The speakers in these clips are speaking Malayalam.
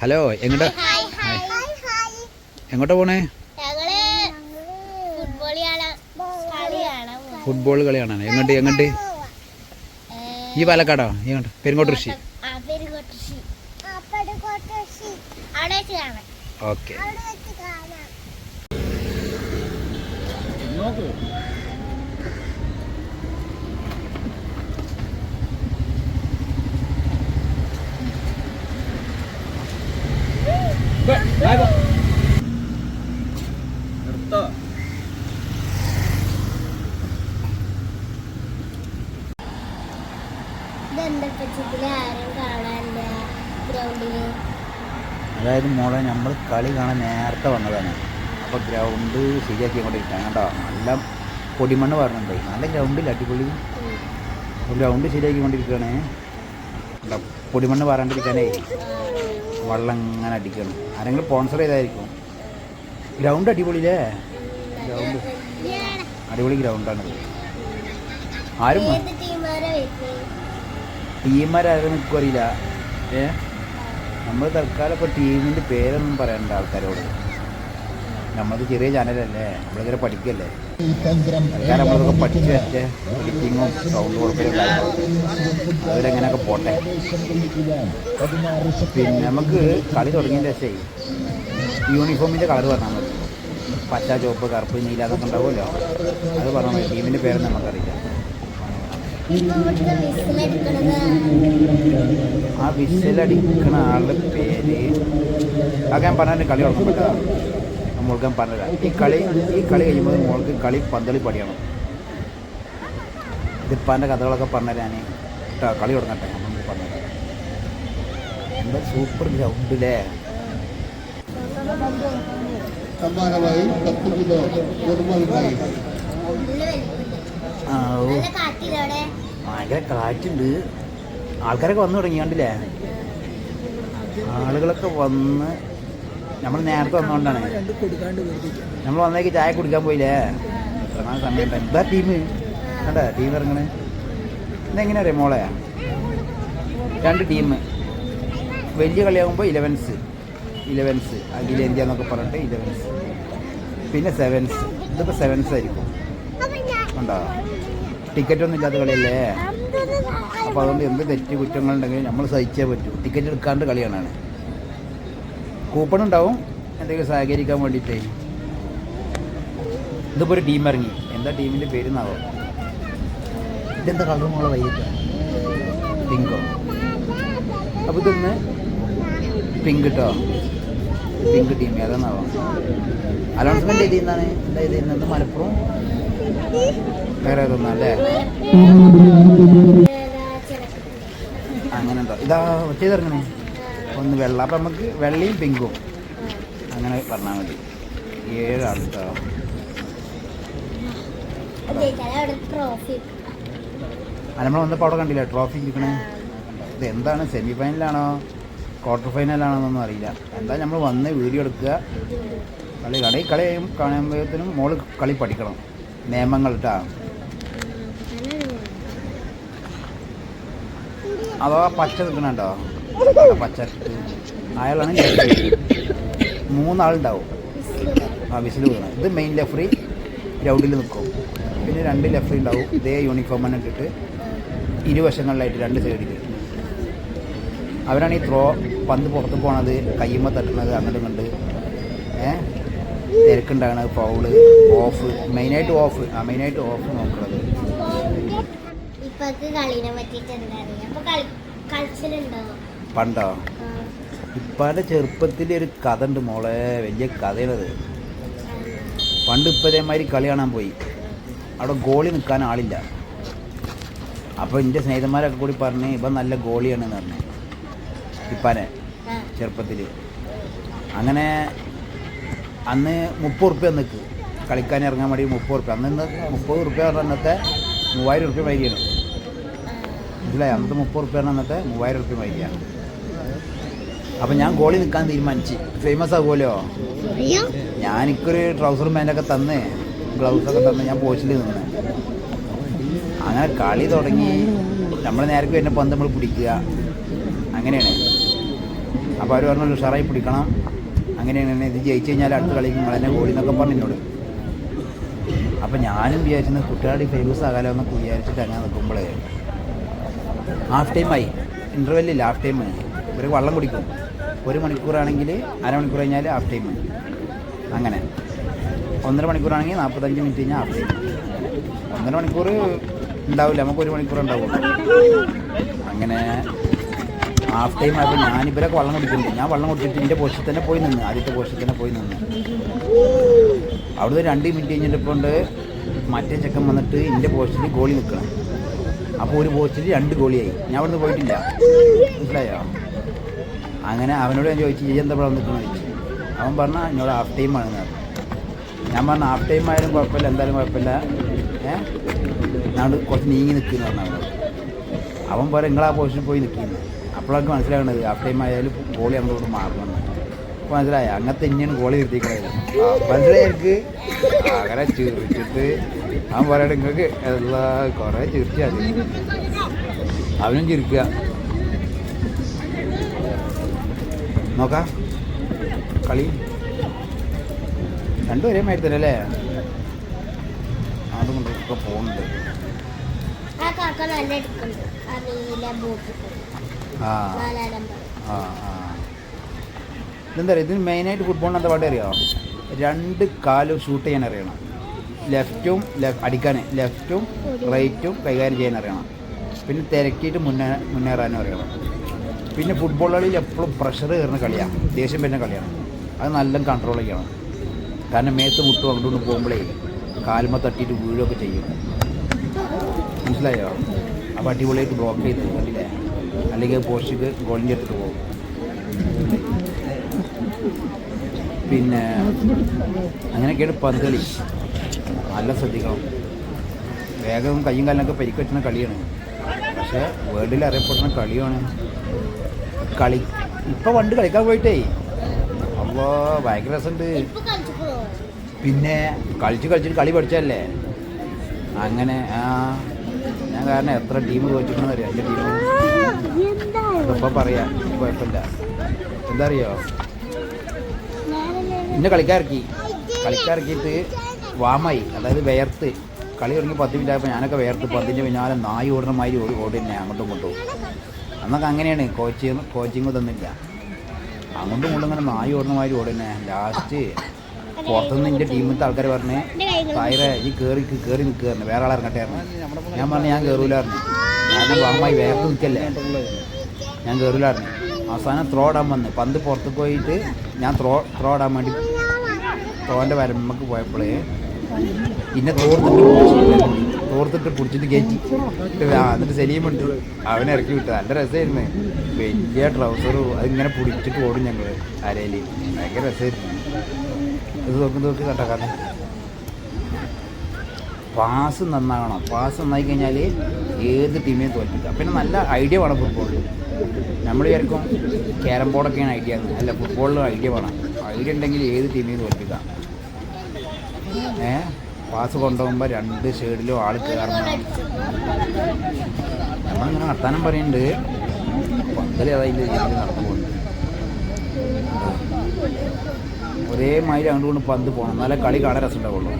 ഹലോ, എങ്ങോട്ടാ പോണേ? ഫുട്ബോൾ കളി കാണാൻ. എങ്ങോട്ട്? ഈ പാലക്കാടോ? എങ്ങോട്ട്? പെരുങ്ങോട്ടുകൃഷി. ഓക്കെ. അതായത് മോളെ നമ്മൾ കളി കാണാൻ നേരത്തെ വന്നതാണ്. അപ്പോൾ ഗ്രൗണ്ട് ശരിയാക്കിക്കൊണ്ടിരിക്കുകയാണ് കേട്ടോ. നല്ല പൊടിമണ്ണ് പറഞ്ഞിട്ടുണ്ട്. നല്ല ഗ്രൗണ്ടിൽ അടിപൊളി ഗ്രൗണ്ട് ശരിയാക്കിക്കൊണ്ടിരിക്കുകയാണ് കേട്ടോ. പൊടിമണ്ണ് പറയാണ്ടിരിക്കാനേ വെള്ളം ഇങ്ങനെ അടിക്കണം. ആരെങ്കിലും സ്പോൺസർ ചെയ്തായിരിക്കും. ഗ്രൗണ്ട് അടിപൊളിയില്ലേ? ഗ്രൗണ്ട് അടിപൊളി ഗ്രൗണ്ടാണ്. ആരും ടീമാരും നിൽക്കും അറിയില്ല. നമ്മൾ തൽക്കാലം ഇപ്പോൾ ടീമിൻ്റെ പേരൊന്നും പറയണ്ട ആൾക്കാരോട്. നമ്മളത് ചെറിയ ചാനലല്ലേ, നമ്മളിങ്ങനെ പഠിക്കല്ലേ. തൽക്കാലം നമ്മളതൊക്കെ പഠിച്ച് വെച്ച് എഡിറ്റിങ്ങും സൗണ്ട് കൊടുക്കലും അവരെങ്ങനെയൊക്കെ പോട്ടെ. പിന്നെ നമുക്ക് കളി തുടങ്ങിയതിൻ്റെ ശേഷം യൂണിഫോമിൻ്റെ കളർ പറഞ്ഞാൽ മതി. പച്ച, ചുവപ്പ്, കറുപ്പ്, നീല അതൊക്കെ ഉണ്ടാവുമല്ലോ, അത് പറഞ്ഞാൽ മതി. ടീമിൻ്റെ പേരൊന്നും നമുക്കറിയില്ല. ആ വിസിലടിക്കണ ആളുടെ പേര് അതൊക്കെ ഞാൻ പറഞ്ഞാൽ കളി ഉറക്കപ്പെട്ട മോൾക്ക് ഞാൻ പറഞ്ഞുതരാം. ഈ കളി കഴിയുമ്പോൾ മോൾക്ക് കളി പന്തളി പഠിക്കണം. ഇതിപ്പാൻ്റെ കഥകളൊക്കെ പറഞ്ഞുതരാൻ കേട്ടോ. കളി തുടങ്ങട്ടെ, നമ്മൾ പറഞ്ഞുതരാം. എന്താ സൂപ്പർ ഗ്രൗണ്ടില്ലേ? ഭയങ്കര കാറ്റുണ്ട്. ആൾക്കാരൊക്കെ വന്നു തുടങ്ങി കണ്ടില്ലേ? ആളുകളൊക്കെ വന്ന് നമ്മൾ നേരത്തെ വന്നുകൊണ്ടാണ്. നമ്മൾ വന്നേക്ക് ചായ കുടിക്കാൻ പോയില്ലേ? ഇറങ്ങാൻ സമയം. എന്താ ടീം കണ്ടേ? ടീം ഇറങ്ങണേ ഇതെങ്ങനെ അറിയാം മോളെ? 2 ടീം. വലിയ കളിയാകുമ്പോൾ 11s അഖിലേന്ത്യ എന്നൊക്കെ പറഞ്ഞിട്ട് 11s, പിന്നെ 7s. ഇതിപ്പോൾ 7s ആയിരിക്കും. ഉണ്ടോ? ടിക്കറ്റൊന്നും ഇല്ലാത്ത കളിയല്ലേ. അപ്പോൾ അതുകൊണ്ട് എന്ത് തെറ്റ് കുറ്റങ്ങളുണ്ടെങ്കിലും നമ്മൾ സഹിച്ചേ പറ്റൂ. ടിക്കറ്റ് എടുക്കാണ്ട് കളിയാണ്. കൂപ്പൺ ഉണ്ടാവും എന്തെങ്കിലും സഹകരിക്കാൻ വേണ്ടിയിട്ടേ. ഇതിപ്പോൾ ഒരു ടീം ഇറങ്ങി. എന്താ ടീമിൻ്റെ പേരെന്നാവോ? ഇതെന്താ കളർ മോളെ? വൈകിട്ട് പിങ്കോ. അപ്പോൾ ഇതൊന്ന് പിങ്ക് കേട്ടോ. പിങ്ക് ടീം ഏതാന്നാവോ? അനൗൺസ്മെൻറ്റ് ചെയ്തിരുന്നാണ്. എന്താ ചെയ്തിരുന്നത്? മലപ്പുറം വേറെ ഏതൊന്നാ അല്ലേ? അങ്ങനെ ഉണ്ടോ? ഇതാ ചെയ്തിറങ്ങണേ ഒന്ന് വെള്ള. അപ്പം നമുക്ക് വെള്ളയും പിങ്കും അങ്ങനെ പറഞ്ഞാൽ മതി. 7 ആൾ കേട്ടോ. നമ്മൾ വന്നപ്പോൾ അവിടെ കണ്ടില്ല ട്രോഫി ഇരിക്കണേ. ഇത് എന്താണ്? സെമി ഫൈനലാണോ ക്വാർട്ടർ ഫൈനലാണോ എന്നൊന്നും അറിയില്ല. എന്താ നമ്മൾ വന്ന് വീഡിയോ എടുക്കുക, കളി കാണുമ്പോഴത്തേനും മോള് കളി പഠിക്കണം. നിയമങ്ങൾ കേട്ടോ. അതോ പച്ച നിൽക്കണുണ്ടോ? പച്ച അയാളാണ് 3 ആളുണ്ടാവും. വിസിൽ വീഴണം. ഇത് മെയിൻ ലെഫറി ഗ്രൗണ്ടിൽ നിൽക്കും. പിന്നെ 2 ലെഫറി ഉണ്ടാവും. ഇതേ യൂണിഫോം തന്നെ ഇട്ടിട്ട് ഇരുവശങ്ങളിലായിട്ട് 2 സൈഡിൽ. അവരാണ് ഈ പന്ത് പുറത്ത് പോണത്, കയ്യുമ്പോൾ തട്ടുന്നത്, അങ്ങോട്ടും കണ്ട് തിരക്കുണ്ടാകണത്, ഫൗള്, ഓഫ്. മെയിനായിട്ട് ഓഫ് നോക്കുന്നത്. പണ്ടോ? ഇപ്പാൻ്റെ ചെറുപ്പത്തിൽ ഒരു കഥ ഉണ്ട് മോളെ. വലിയ കഥയാണത്. പണ്ട് ഇപ്പം ഇതേമാതിരി കളി കാണാൻ പോയി. അവിടെ ഗോളി നിൽക്കാൻ ആളില്ല. അപ്പോൾ എൻ്റെ സ്നേഹിതന്മാരൊക്കെ കൂടി പറഞ്ഞ് ഇപ്പം നല്ല ഗോളിയാണെന്ന് പറഞ്ഞു ഇപ്പാനെ ചെറുപ്പത്തിൽ. അങ്ങനെ അന്ന് 30 ഉറുപ്പ്യ നിൽക്ക് കളിക്കാൻ ഇറങ്ങാൻ വേണ്ടി. 30 ഉറുപ്പ്യ അന്ന് 30 ഉറുപ്പ്യ പറഞ്ഞാൽ അന്നത്തെ 3000 ഉറുപ്പ്യ വൈകിയാണ്. മനസ്സിലായി? അന്നത്തെ 30 ഉറുപ്പ്യ പറഞ്ഞാൽ അന്നത്തെ 3000 ഉറുപ്പ്യ വൈകിയാണ്. അപ്പം ഞാൻ ഗോളി നിൽക്കാൻ തീരുമാനിച്ച്. ഫേമസ് ആകുമല്ലോ. ഞാനിക്കൊരു ട്രൗസറും പാൻറ്റൊക്കെ തന്ന് ഗ്ലൗസൊക്കെ തന്ന് ഞാൻ പോസ്റ്റിൽ നിന്ന്. അങ്ങനെ കളി തുടങ്ങി. നമ്മൾ നേരത്തെ വരുന്ന പന്ത് നമ്മൾ പിടിക്കുക, അങ്ങനെയാണ്. അപ്പോൾ അവർ പറഞ്ഞു ഉഷാറായി പിടിക്കണം, അങ്ങനെയാണ് ഇത് ജയിച്ചു കഴിഞ്ഞാൽ അടുത്ത കളിക്ക് നിങ്ങൾ തന്നെ ഗോളി എന്നൊക്കെ പറഞ്ഞു എന്നോട്. അപ്പം ഞാനും വിചാരിച്ചത് കുട്ടികളുടെ ഫേമസ് ആകാലോ എന്നൊക്കെ വിചാരിച്ചിട്ട് അങ്ങനെ നിൽക്കുമ്പോഴേ ഹാഫ് ടൈമായി, ഇൻ്റർവെല്ലില്ല, ഹാഫ് ടൈം. ഇവർ വെള്ളം കുടിക്കും. 1 മണിക്കൂറാണെങ്കിൽ അരമണിക്കൂർ കഴിഞ്ഞാൽ ഹാഫ് ടൈം. അങ്ങനെ 1.5 മണിക്കൂറാണെങ്കിൽ 45 മിനിറ്റ് കഴിഞ്ഞാൽ ഹാഫ് ടൈം. 1.5 മണിക്കൂർ ഉണ്ടാവില്ല, നമുക്ക് 1 മണിക്കൂർ ഉണ്ടാവും. അങ്ങനെ ഹാഫ് ടൈം ആയപ്പോൾ ഞാനിവരൊക്കെ വെള്ളം കുടിക്കുന്നുണ്ട്. ഞാൻ വെള്ളം കുടിച്ചിട്ട് എൻ്റെ പോസ്റ്റിൽ തന്നെ പോയി നിന്ന്, ആദ്യത്തെ പോസ്റ്റിൽ തന്നെ പോയി നിന്ന്. അവിടുന്ന് 2 മിനിറ്റ് കഴിഞ്ഞിട്ടിപ്പോൾ മറ്റേ ചെക്കൻ വന്നിട്ട് എൻ്റെ പോസ്റ്റിൽ ഗോളി നിൽക്കണം. അപ്പോൾ ഒരു പോസ്റ്റിൽ 2 ഗോളിയായി. ഞാൻ അവിടുന്ന് പോയിട്ടില്ല, മനസ്സിലായോ? അങ്ങനെ അവനോട് ഞാൻ ചോദിച്ചു എന്താ ഇവിടെ നിൽക്കണമെന്ന് ചോദിച്ചു. അവൻ പറഞ്ഞാൽ എന്നോട് ഹാഫ് ടൈമാണെന്ന് പറഞ്ഞു. ഞാൻ പറഞ്ഞു ഹാഫ് ടൈം ആയാലും കുഴപ്പമില്ല, എന്തായാലും കുഴപ്പമില്ല, ഞാൻ കുറച്ച് നീങ്ങി നിൽക്കുന്നു പറഞ്ഞു അവനോട്. അവൻ പറയും നിങ്ങളാ പോസ്റ്റിൽ പോയി നിൽക്കുന്നു. അപ്പോഴൊക്കെ മനസ്സിലാകണത് ഹാഫ് ടൈം ആയാലും ഗോളി അങ്ങോട്ട് മാറണമെന്ന്. അപ്പോൾ മനസ്സിലായി, അങ്ങനത്തെ തന്നെയാണ് ഗോളി നിർത്തിക്കണത്. മനസ്സിലായി അങ്ങനെ ചിരിച്ചിട്ട് അവൻ പറയണ നിങ്ങൾക്ക് എല്ലാ കുറേ ചിരിച്ചാൽ അവനും ചിരിക്കുക. നോക്കാം കളി രണ്ടും ഒരേ മാതിരി തന്നെ അല്ലേ? അതുകൊണ്ട് ഒക്കെ പോകുന്നുണ്ട്. ഇതെന്താ പറയുക, ഇതിന് മെയിനായിട്ട് ഫുട്ബോളിന് എന്താ പാട്ട് അറിയാമോ? 2 കാലും ഷൂട്ട് ചെയ്യാൻ അറിയണം. ലെഫ്റ്റും അടിക്കാൻ, ലെഫ്റ്റും റൈറ്റും കൈകാര്യം ചെയ്യാൻ അറിയണം. പിന്നെ തിരക്കിയിട്ട് മുന്നേറാനും അറിയണം. പിന്നെ ഫുട്ബോൾ കളിയിൽ എപ്പോഴും പ്രഷർ കയറുന്ന കളിയാണ്, ദേഷ്യം വരുന്ന കളിയാണ്. അത് നല്ല കൺട്രോൾ ചെയ്യണം. കാരണം മേത്ത് മുട്ടും അങ്ങോട്ട് പോകുമ്പോഴേ കാലുമ തട്ടിയിട്ട് വീഴുകയൊക്കെ ചെയ്യും, മനസ്സിലായോ? അപ്പോൾ അടിപൊളിയായിട്ട് ബ്ലോക്ക് ചെയ്ത് കണ്ടില്ലേ, അല്ലെങ്കിൽ പോസ്റ്റിക്ക് ഗോളിൻ്റെ അടുത്ത് പോകും. പിന്നെ അങ്ങനെയൊക്കെയാണ് പന്ത് കളി. നല്ല ശ്രദ്ധിക്കണം. വേഗം കയ്യും കാലിനൊക്കെ പരിക്ക് പറ്റുന്ന കളിയാണ്. പക്ഷേ വേൾഡിൽ അറിയപ്പെടുന്ന കളിയാണ് കളി. ഇപ്പം പണ്ട് കളിക്കാൻ പോയിട്ടേ അപ്പോൾ ഭയങ്കര രസമുണ്ട്. പിന്നെ കളിച്ചിട്ട് കളി പഠിച്ചല്ലേ. അങ്ങനെ ഞാൻ കാരണം എത്ര ടീം തോച്ചിട്ടുണ്ടെന്ന് അറിയാം. എൻ്റെ ടീം അതിപ്പോൾ പറയാം, കുഴപ്പമില്ല. എന്താ അറിയോ, ഇന്നെ കളിക്കാർക്കിയിട്ട് വാമായി, അതായത് വേർത്ത് കളി തുടങ്ങി 10 മിനിറ്റ് ആയപ്പോൾ ഞാനൊക്കെ വേർത്ത് പന്തിൻ്റെ പിന്നാലെ നായി ഓടുന്ന മാതിരി ഓടി തന്നെ അങ്ങോട്ടും ഇങ്ങോട്ടും. അന്നൊക്കെ അങ്ങനെയാണ്, കോച്ചിങ് തന്നില്ല. അങ്ങോട്ടും ഇങ്ങോട്ടും ഇങ്ങനെ നായി ഓടുന്ന മാതിരി ഓടി തന്നെ. ലാസ്റ്റ് പുറത്തുനിന്ന് എൻ്റെ ടീമിലത്തെ ആൾക്കാർ പറഞ്ഞേ തായറെ ഈ കയറി നിൽക്കുകയായിരുന്നു, വേറെ ആളെ ഇറങ്ങട്ടെയായിരുന്നു. ഞാൻ പറഞ്ഞു ഞാൻ കയറൂലായിരുന്നു, കാരണം വാമായി വേർത്ത് നിൽക്കല്ലേ, ഞാൻ കയറൂലായിരുന്നു. അവസാനം ത്രോ ഇടാൻ വന്ന് പന്ത് പുറത്ത് പോയിട്ട് ഞാൻ ത്രോ ഇടാൻ വേണ്ടി ത്രോൻ്റെ വരമ്പക്ക് പോയപ്പോഴേ പിന്നെ തോർത്തിട്ട് പിടിച്ചിട്ട് കയറ്റി. എന്നിട്ട് സലീമുണ്ട്, അവനെ ഇറക്കി വിട്ടു. നല്ല രസമായിരുന്നു. വലിയ ട്രൗസറും അതിങ്ങനെ പിടിച്ചിട്ട് ഓടും ഞങ്ങൾ അരയിൽ. ഭയങ്കര രസമായിരുന്നു. ഇത് നോക്കി കണ്ടക്കാരണം. പാസ് നന്നാകണം. പാസ് നന്നായി കഴിഞ്ഞാൽ ഏത് ടീമിനെയും തോൽപ്പിക്കാം. പിന്നെ നല്ല ഐഡിയ വേണം ഫുട്ബോളിൽ. നമ്മൾ വിചാരിക്കും ക്യാരം ബോർഡൊക്കെയാണ് ഐഡിയ, അല്ല ഫുട്ബോളിൽ ഐഡിയ വേണം. ഐഡിയ ഉണ്ടെങ്കിൽ ഏത് ടീമിനെയും തോൽപ്പിക്കാം. പാസ് കൊണ്ടുപോകുമ്പോൾ 2 സൈഡിലും ആൾ കയറണം. നമ്മളിങ്ങനെ വർത്താനം പറയുന്നുണ്ട്, പന്തല് അതിൻ്റെ രീതിയിൽ നടന്നു പോകുന്നുണ്ട്. ഒരേ മാതിരി അങ്ങോട്ട് കൊണ്ട് പന്ത് പോകണം, എന്നാലേ കളി കാണാൻ രസം ഉണ്ടാവുള്ളൂ.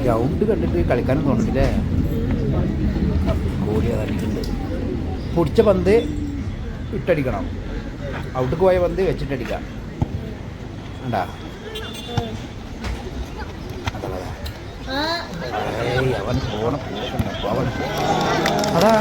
ഗ്രൗണ്ട് കണ്ടിട്ട് കളിക്കാനും തോന്നില്ലേ. ഗോളി അതടിക്കുന്നുണ്ട്. പിടിച്ച പന്ത് ഇട്ടടിക്കണം, ഔട്ട്ക്ക് പോയ പന്ത് വെച്ചിട്ടടിക്കാം. ഉണ്ടാ അവൻ പോണ അവൻ അതാ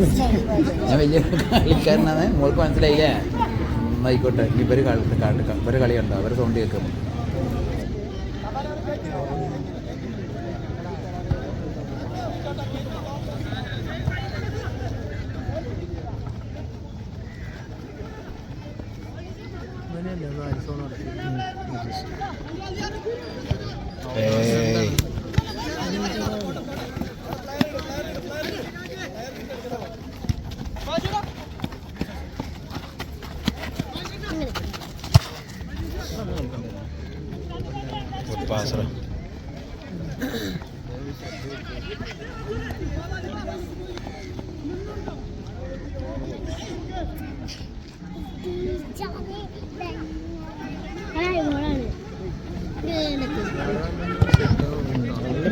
ഞാൻ വലിയ കളിക്കാരനാണ്, മോൾക്ക് മനസ്സിലായില്ലേ? ആയിക്കോട്ടെ, ഇവർ ഇവരെ കളി കണ്ടോ? അവരെ സൗണ്ട് കേൾക്കും. Pasra. Hey.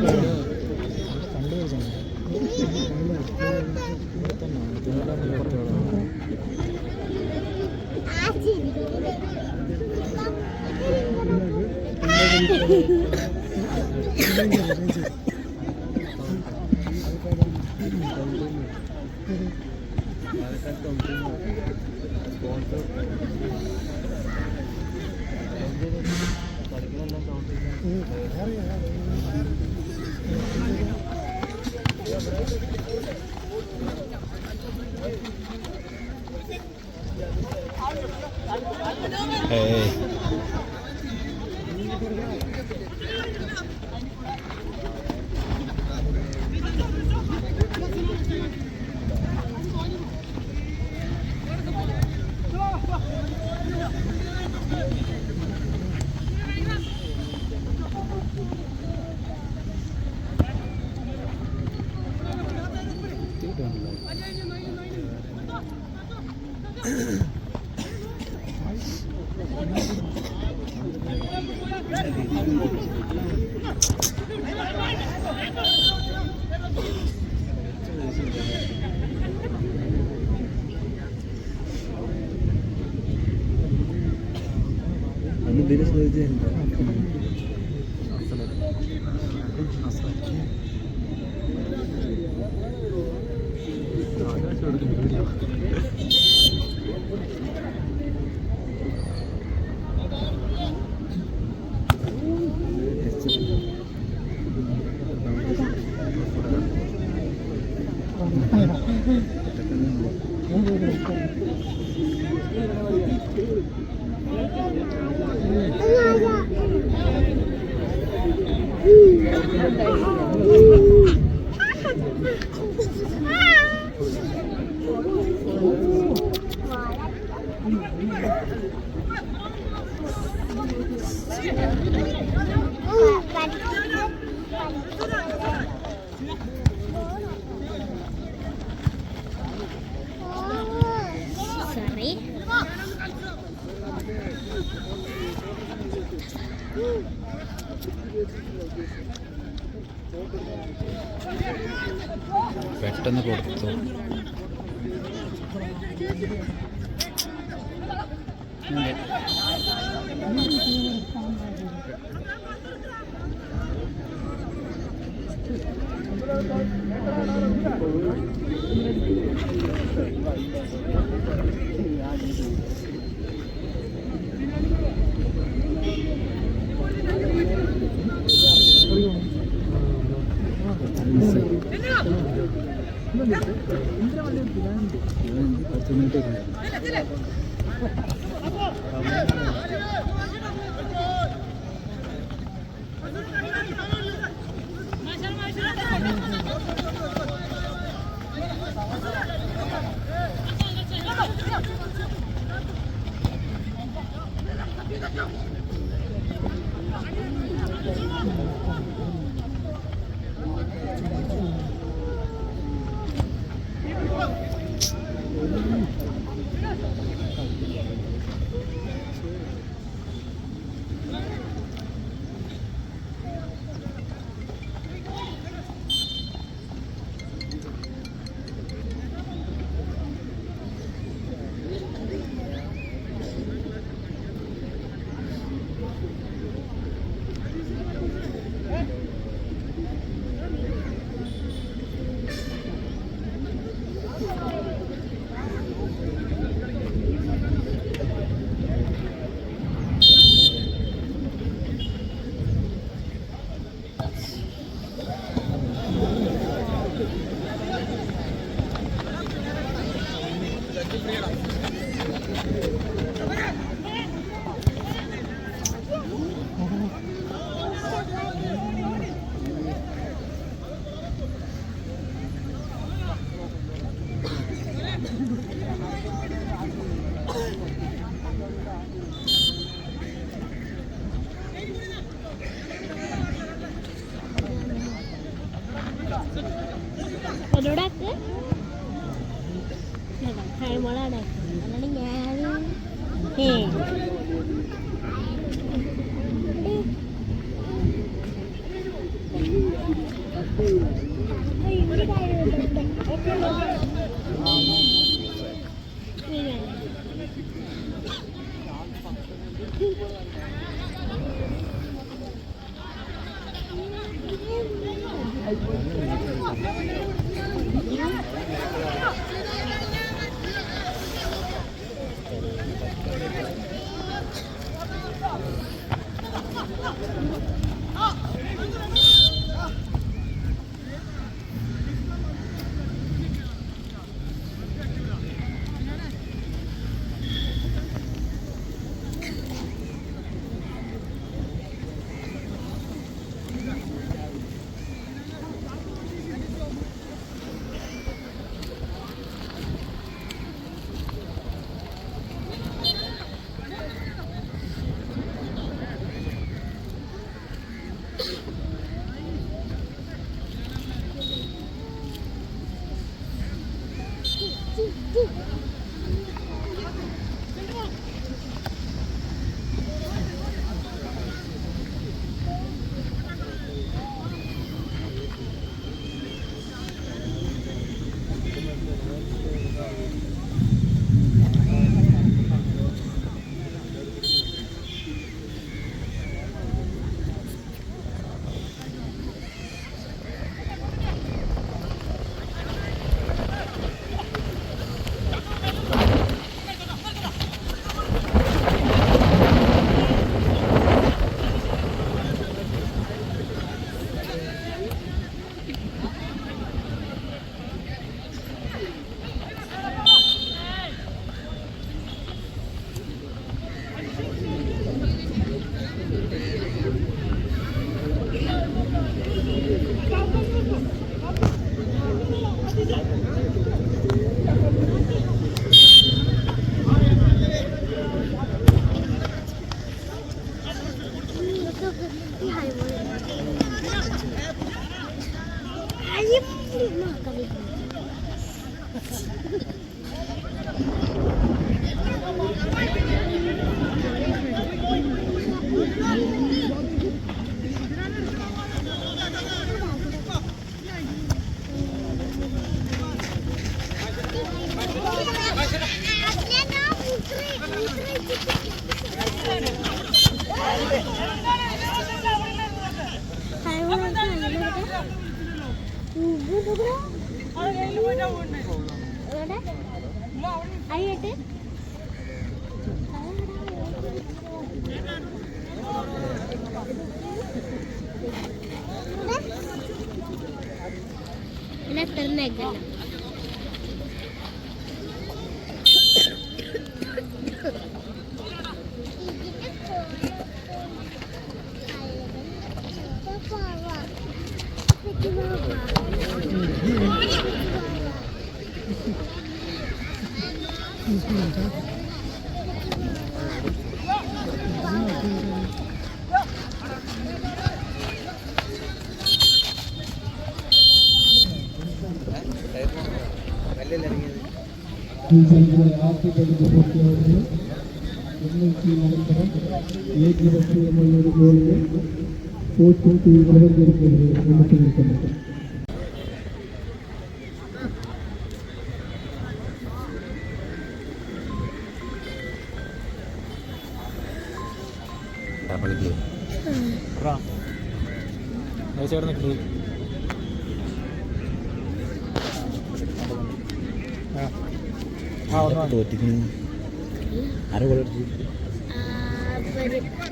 പെട്ടെന്ന് കൊടുത്തു.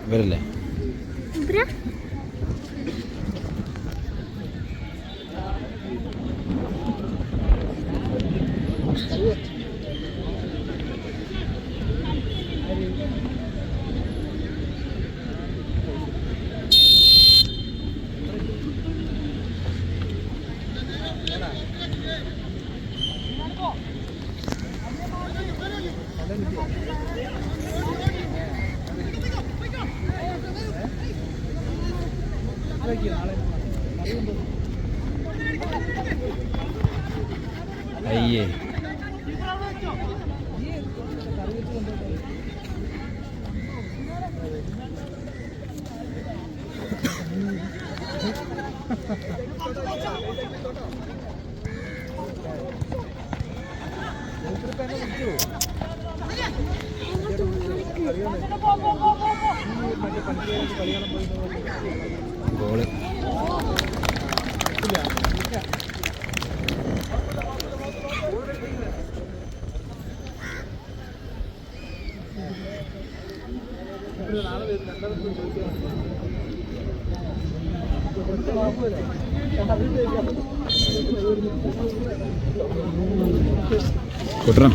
ഇവരല്ലേ അയ്യേ ഗോള് കൂട്ടണം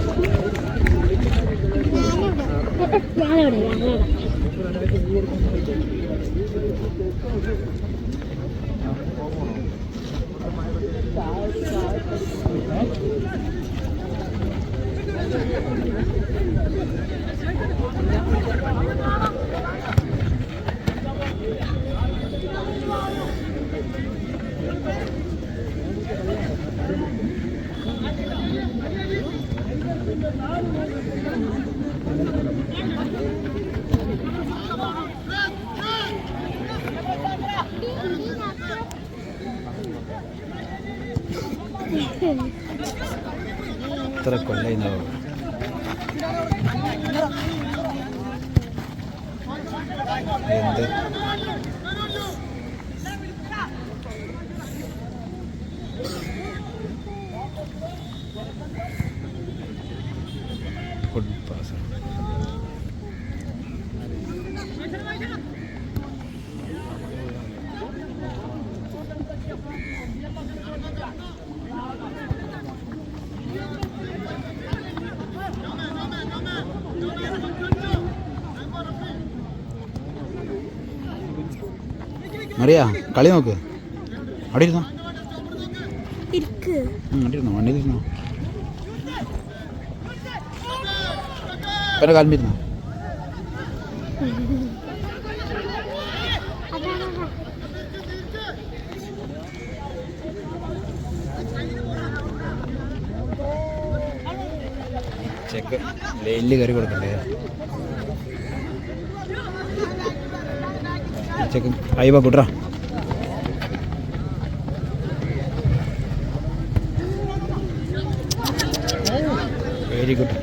ഇത്ര കൊല്ലയിന്നാവും എന്ത് ഫുഡ് പാസ് അറിയാ കളി നോക്ക് അവിടെ ഇരുന്നോ അവിടെ ഇരുന്നോ വണ്ടിയിലിരുന്നോ പിന്നെ കാൽമിരുന്നോ ചെക്ക് ലൈനിൽ കയറി കൊടുക്കണ്ടേ ചെക്ക് അയ്യവ കൂട്ടറാ വെരി ഗുഡ്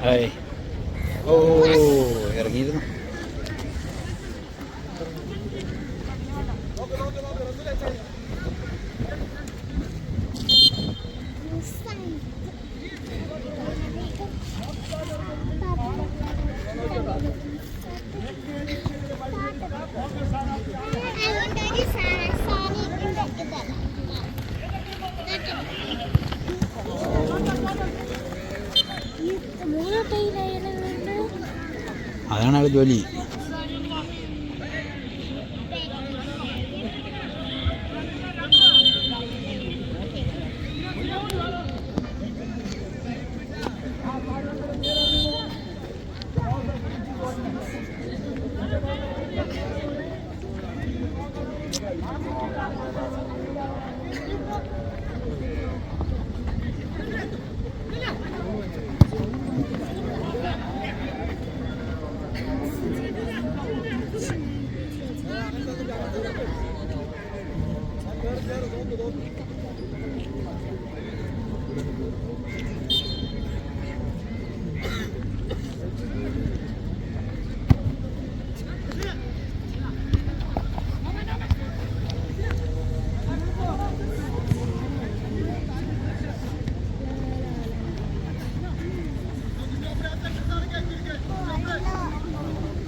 ഹായ് ഓ ഇറങ്ങിയിരുന്നു അതാണ് ആൾ ജോലി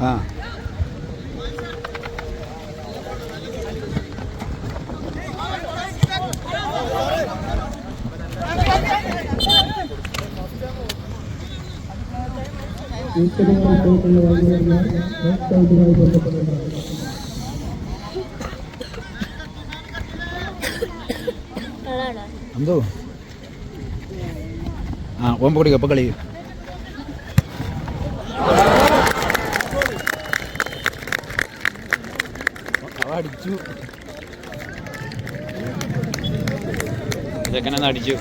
ആ എന്തോ ആ ഓമ്പ കുടിക്കുക അപ്പം കളി അടിച്ചു ചെക്കനെന്ന് അടിച്ചു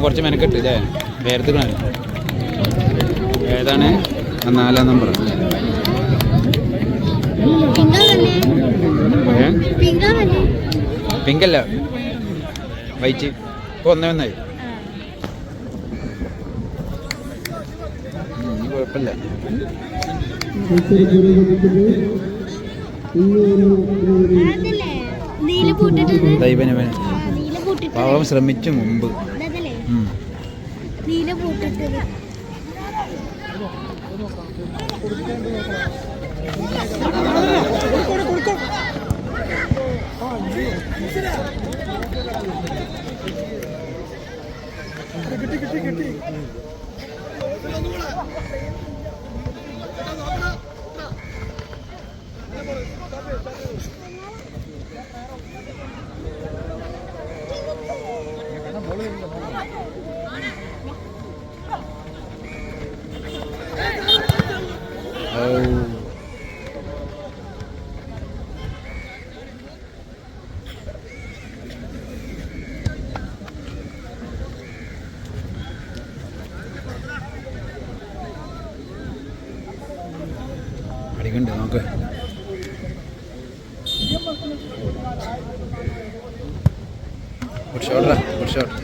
കുറച്ച് മെനക്കെട്ട് ഇല്ലേ വേർത്തുക്കണ ഏതാണ് 4 നമ്പർ പിങ്കല്ല വൈറ്റ് ഇപ്പോൾ 1-1 കുഴപ്പമില്ല പാവം ശ്രമിച്ചു മുമ്പ് അടിക്കണ്ടേ നോക്ക് ഒരു ഷോട്ട്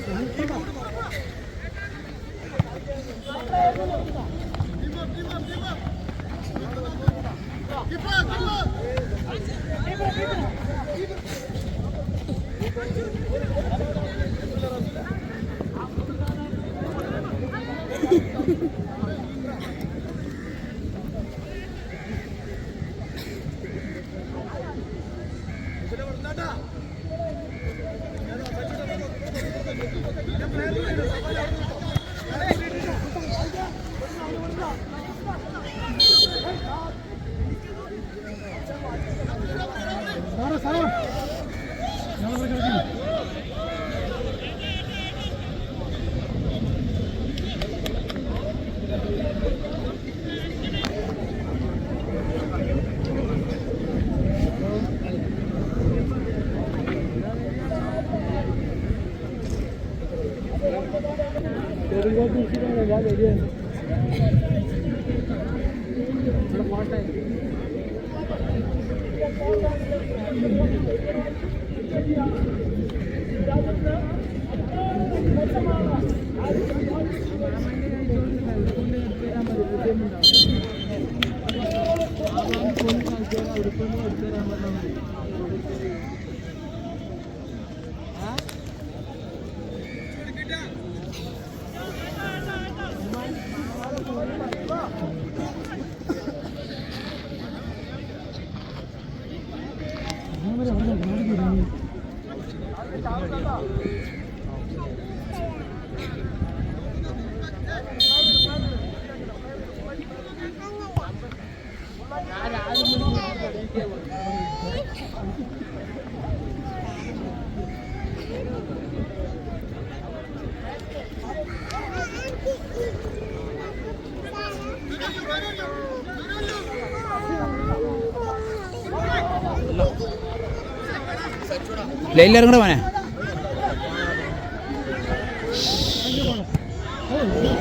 ലൈനിലിറങ്ങണ മോനെ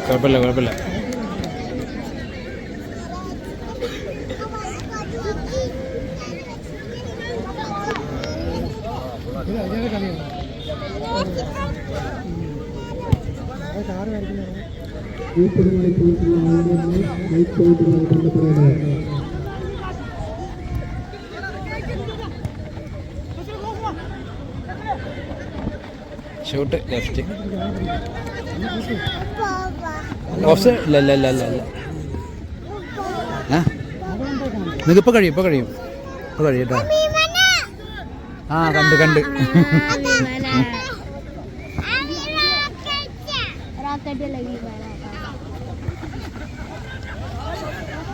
കുഴപ്പമില്ല കുഴപ്പമില്ല ഷൂട്ട് ലെഫ്റ്റ് ഓഫ് സൈഡ് ഇല്ല ഇല്ല ഇല്ല ഇല്ല ഇല്ല നിങ്ങൾക്ക് ഇപ്പോൾ കഴിയും ഇപ്പോൾ കഴിയും ഇപ്പോൾ കഴിയും കേട്ടോ ആ കണ്ട് കണ്ട്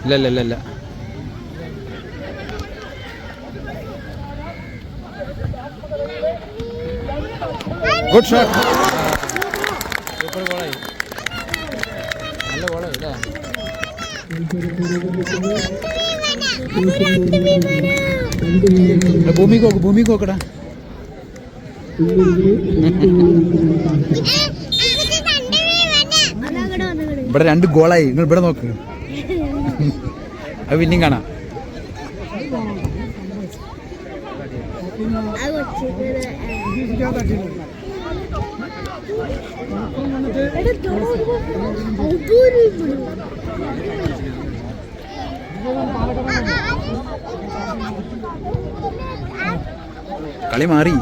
ഇല്ല ഇല്ല ഇല്ല ഇല്ല. Good shot. സൂപ്പർ ബോളായി. നല്ല ബോളായി അല്ലേ? ഭൂമിക്ക് നോക്കടാ. ഇവിടെ 2 ഗോളായി. നിങ്ങൾ ഇവിടെ നോക്ക്. അത് പിന്നെയും കാണാം. കളി മാറി.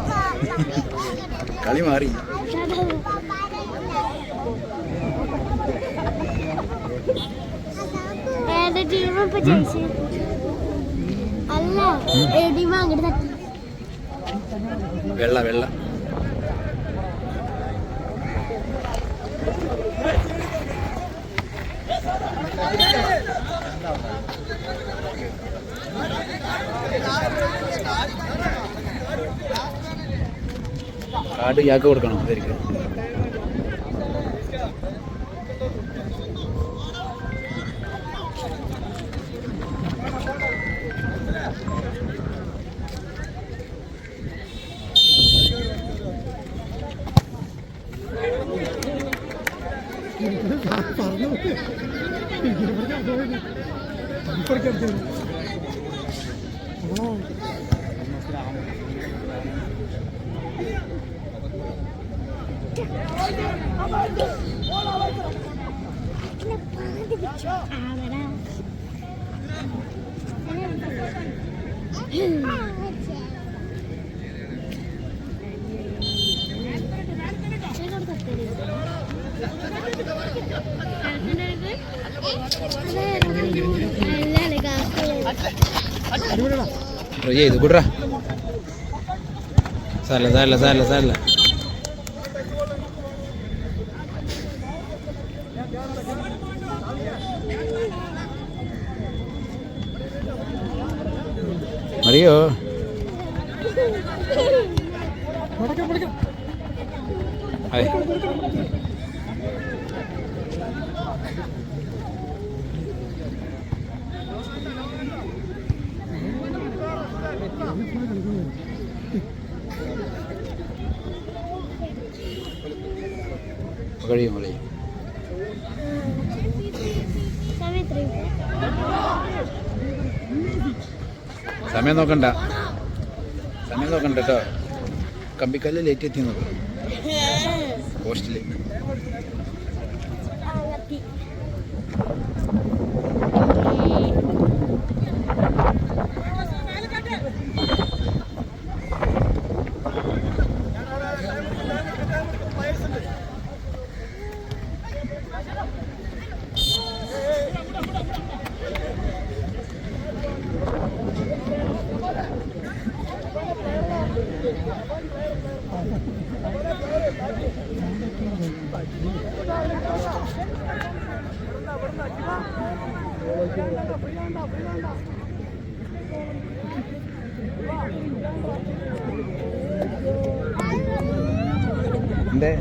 കളി മാറി. വെള്ള വെള്ള കാർഡ് യാക്ക് കൊടുക്കണം. അതായിരിക്കും. ചെയ്തു കൂട്ടറാ. സാരല്ല സാരല്ല സാരല്ല സാരല്ല. അറിയോ? അതെ. കഴിയും കഴിയും. സമയം നോക്കണ്ട. സമയം നോക്കണ്ട കേട്ടോ. കമ്പിക്കല്ല് ലേറ്റ് എത്തി നോക്കണം. പോസ്റ്റില് എന്തേ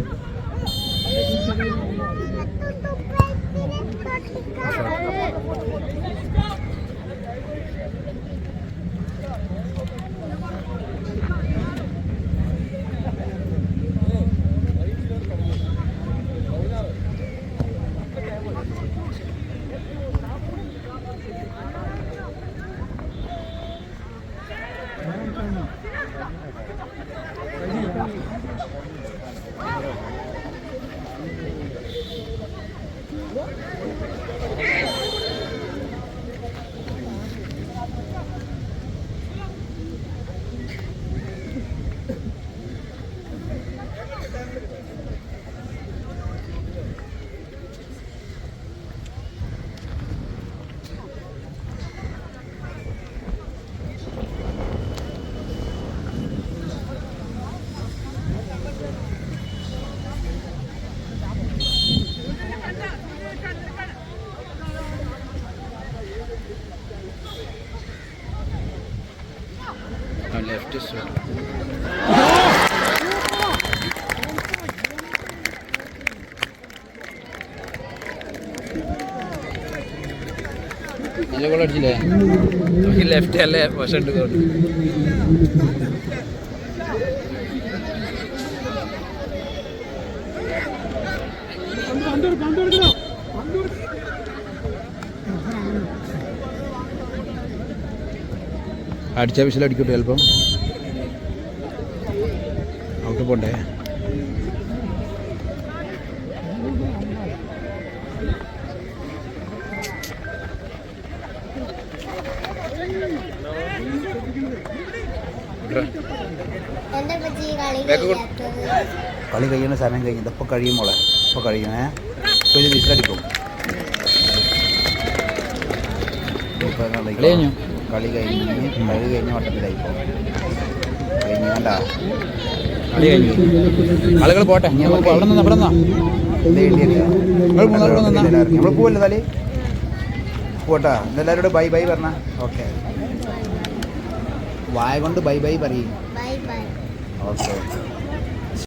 ലെഫ്റ്റ് ഷോട്ട്. നല്ല ഗോൾ അടിച്ചില്ലേ? ലെഫ്റ്റ് അല്ലേ പക്ഷേ ഉണ്ട് ഗോൾ. അടിച്ച വിസിലടിക്കട്ടെ, ചിലപ്പം ഔട്ട് പോണ്ടേ. കളി കഴിയുന്ന സമയം കഴിഞ്ഞത് ഇപ്പോൾ കഴിയും മോളെ, ഇപ്പോൾ കഴിയണേ. ഇപ്പോൾ ഇത് വിസിലടിക്കും. കളി കഴിഞ്ഞ് വട്ടത്തിലായിപ്പോൾ കഴിഞ്ഞ് കണ്ടാ കളി കഴിഞ്ഞു. ആളുകൾ പോട്ടെ, അവിടെ നിന്നാ നമ്മൾ പോവല്ലോ തലേ പോട്ടാ. എല്ലാവരോടും ബൈ ബൈ പറഞ്ഞ. ഓക്കെ, വായ കൊണ്ട് ബൈ ബൈ പറയും. ഓക്കെ.